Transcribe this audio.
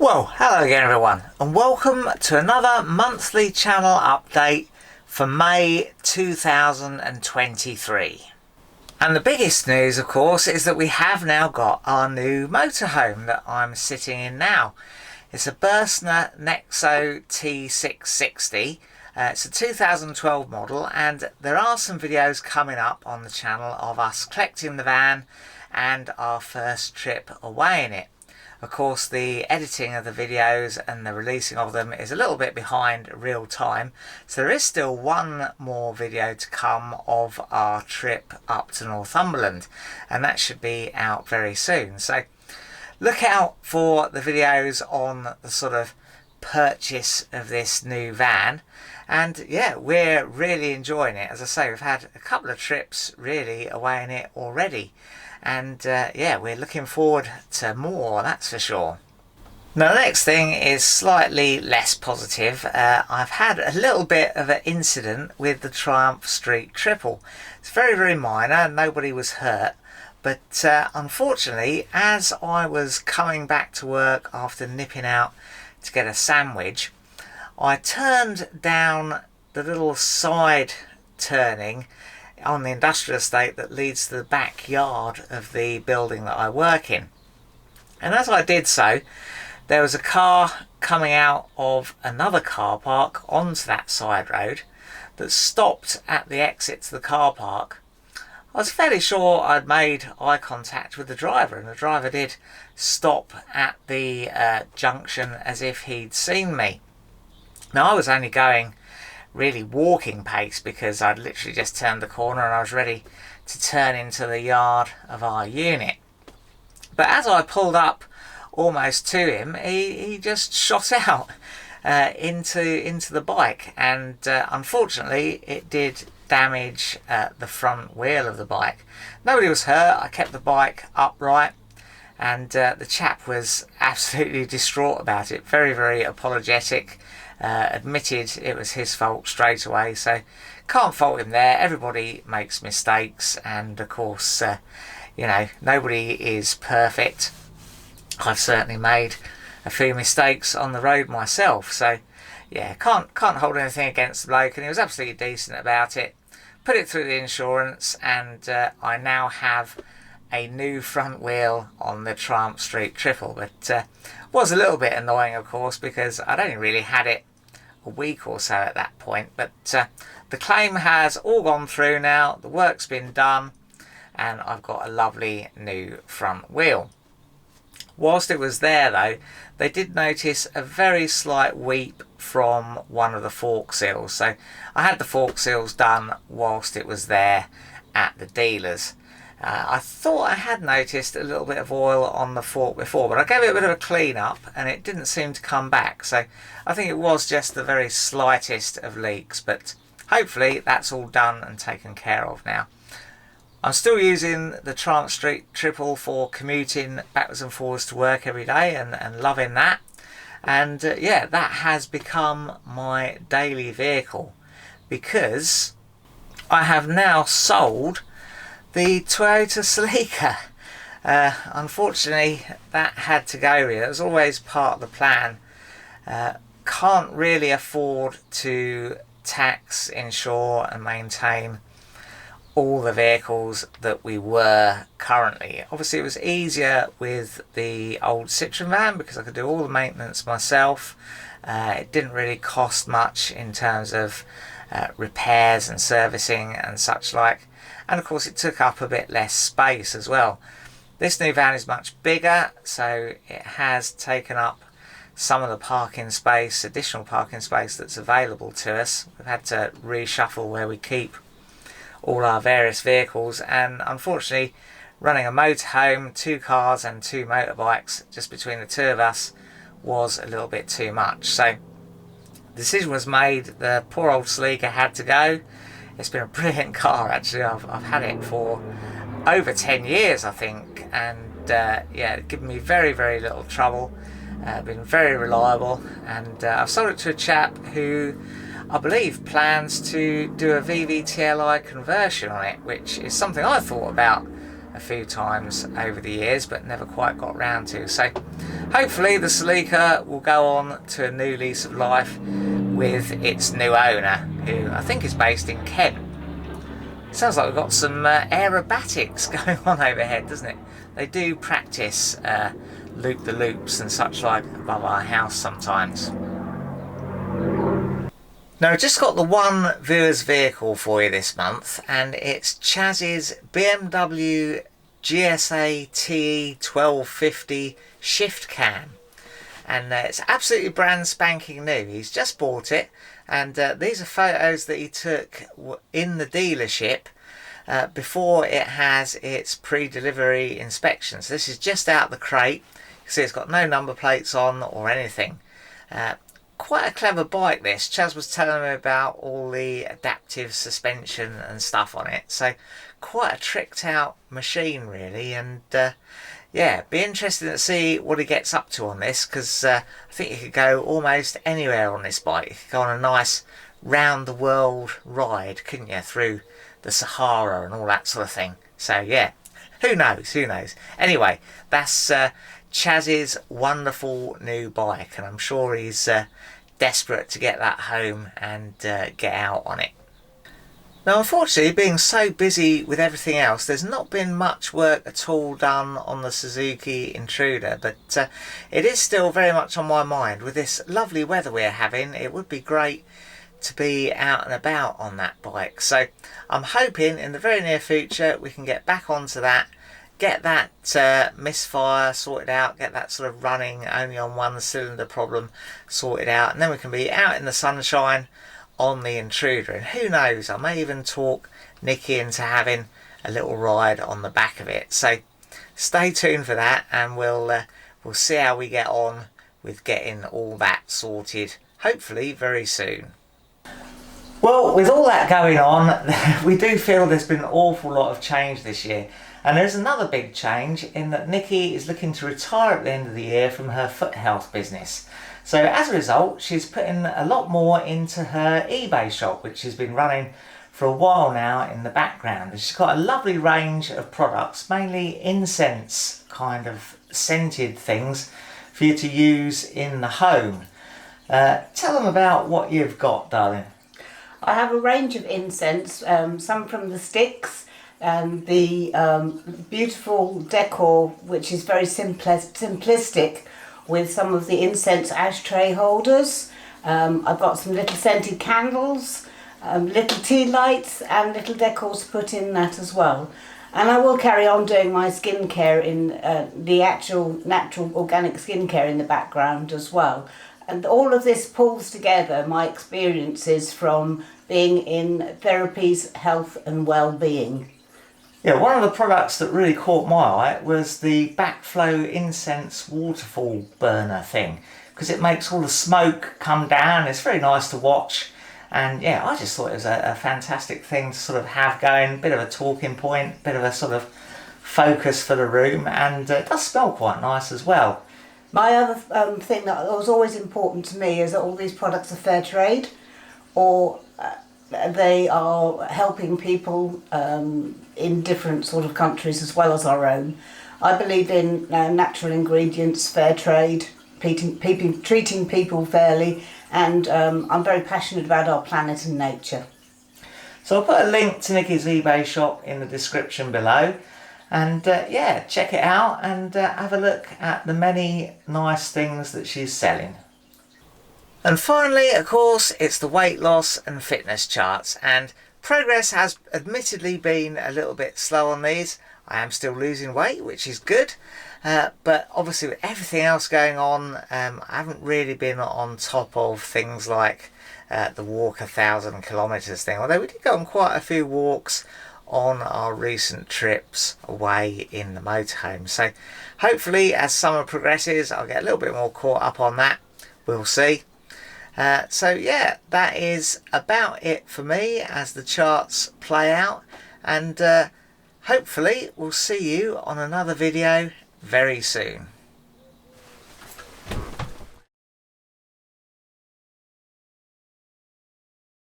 Well, hello again everyone, and welcome to another monthly channel update for May 2023. And the biggest news, of course, is that we have now got our new motorhome that I'm sitting in now. It's a Bursner Nexo T660. It's a 2012 model, and there are some videos coming up on the channel of us collecting the van and our first trip away in it. Of course, the editing of the videos and the releasing of them is a little bit behind real time, so there is still one more video to come of our trip up to Northumberland, and that should be out very soon. So look out for the videos on the sort of purchase of this new van. And yeah, we're really enjoying it. As I say, we've had a couple of trips really away in it already. And yeah, we're looking forward to more, that's for sure. Now, the next thing is slightly less positive. I've had a little bit of an incident with the Triumph Street Triple. It's very, very minor, nobody was hurt. But unfortunately, as I was coming back to work after nipping out to get a sandwich, I turned down the little side turning on the industrial estate that leads to the backyard of the building that I work in. And as I did so, there was a car coming out of another car park onto that side road that stopped at the exit to the car park. I was fairly sure I'd made eye contact with the driver, and the driver did stop at the junction as if he'd seen me. Now, I was only going really walking pace because I'd literally just turned the corner and I was ready to turn into the yard of our unit. But as I pulled up almost to him, he just shot out into the bike, and unfortunately it did damage the front wheel of the bike. Nobody was hurt. I kept the bike upright, and the chap was absolutely distraught about it, very, very apologetic. Admitted it was his fault straight away, so can't fault him there. Everybody makes mistakes, and of course you know, nobody is perfect. I've certainly made a few mistakes on the road myself, so yeah, can't hold anything against the bloke, and he was absolutely decent about it. Put it through the insurance, and I now have a new front wheel on the Triumph Street Triple. But was a little bit annoying, of course, because I'd only really had it a week or so at that point. But the claim has all gone through now, the work's been done, and I've got a lovely new front wheel. Whilst it was there though, they did notice a very slight weep from one of the fork seals. So I had the fork seals done whilst it was there at the dealers. I thought I had noticed a little bit of oil on the fork before, but I gave it a bit of a clean up and it didn't seem to come back. So I think it was just the very slightest of leaks, but hopefully that's all done and taken care of now. I'm still using the Triumph Street Triple for commuting backwards and forwards to work every day, and loving that. And yeah, that has become my daily vehicle, because I have now sold the Toyota Celica. Unfortunately, that had to go here. It was always part of the plan. Can't really afford to tax, insure and maintain all the vehicles that we were currently. Obviously it was easier with the old Citroen van because I could do all the maintenance myself. It didn't really cost much in terms of repairs and servicing and such like, and of course it took up a bit less space as well. This new van is much bigger, so it has taken up some of the parking space, additional parking space that's available to us. We've had to reshuffle where we keep all our various vehicles, and unfortunately running a motorhome, 2 cars and 2 motorbikes just between the 2 of us was a little bit too much. So the decision was made, the poor old Celica had to go. It's been a brilliant car actually. I've had it for over 10 years I think, and yeah, given me very, very little trouble, been very reliable, and I've sold it to a chap who I believe plans to do a VVTLI conversion on it, which is something I thought about a few times over the years, but never quite got round to. So hopefully the Celica will go on to a new lease of life with its new owner, who I think is based in Kent. Sounds like we've got some aerobatics going on overhead, doesn't it? They do practice loop-the-loops and such like above our house sometimes. Now, I've just got the one viewer's vehicle for you this month, and it's Chaz's BMW GSA TE 1250 shift cam. And it's absolutely brand spanking new. He's just bought it, and these are photos that he took in the dealership before it has its pre-delivery inspection. So this is just out the crate. You can see it's got no number plates on or anything. Quite a clever bike this. Chaz was telling me about all the adaptive suspension and stuff on it. So quite a tricked out machine really, and yeah, be interested to see what he gets up to on this, because I think you could go almost anywhere on this bike. You could go on a nice round the world ride, couldn't you, through the Sahara and all that sort of thing. So yeah, who knows, who knows. Anyway, that's Chaz's wonderful new bike, and I'm sure he's desperate to get that home and get out on it. Now, unfortunately, being so busy with everything else, there's not been much work at all done on the Suzuki Intruder, but it is still very much on my mind. With this lovely weather we're having, it would be great to be out and about on that bike. So I'm hoping in the very near future we can get back onto that, get that misfire sorted out, get that sort of running only on one cylinder problem sorted out, and then we can be out in the sunshine on the Intruder. And who knows, I may even talk Nikki into having a little ride on the back of it. So stay tuned for that, and we'll see how we get on with getting all that sorted, hopefully very soon. Well, with all that going on, we do feel there's been an awful lot of change this year. And there's another big change in that Nikki is looking to retire at the end of the year from her foot health business. So as a result, she's putting a lot more into her eBay shop, which has been running for a while now in the background. And she's got a lovely range of products, mainly incense kind of scented things for you to use in the home. Tell them about what you've got, darling. I have a range of incense, some from the sticks, and the beautiful decor, which is very simplistic, with some of the incense ashtray holders. I've got some little scented candles, little tea lights, and little decors to put in that as well. And I will carry on doing my skincare in the actual natural organic skincare in the background as well. And all of this pulls together my experiences from being in therapies, health and well-being. Yeah, one of the products that really caught my eye was the backflow incense waterfall burner thing, because it makes all the smoke come down. It's very nice to watch, and yeah, I just thought it was a fantastic thing to sort of have going, bit of a talking point, bit of a sort of focus for the room, and it does smell quite nice as well. My other thing that was always important to me is that all these products are fair trade, or they are helping people in different sort of countries as well as our own. I believe in natural ingredients, fair trade, treating people fairly, and I'm very passionate about our planet and nature. So I'll put a link to Nikki's eBay shop in the description below, and yeah, check it out and have a look at the many nice things that she's selling. And finally, of course, it's the weight loss and fitness charts, and progress has admittedly been a little bit slow on these. I am still losing weight, which is good, but obviously with everything else going on, I haven't really been on top of things like the walk 1,000 kilometres thing, although we did go on quite a few walks on our recent trips away in the motorhome. So hopefully as summer progresses, I'll get a little bit more caught up on that. We'll see. So yeah, that is about it for me as the charts play out, and hopefully we'll see you on another video very soon.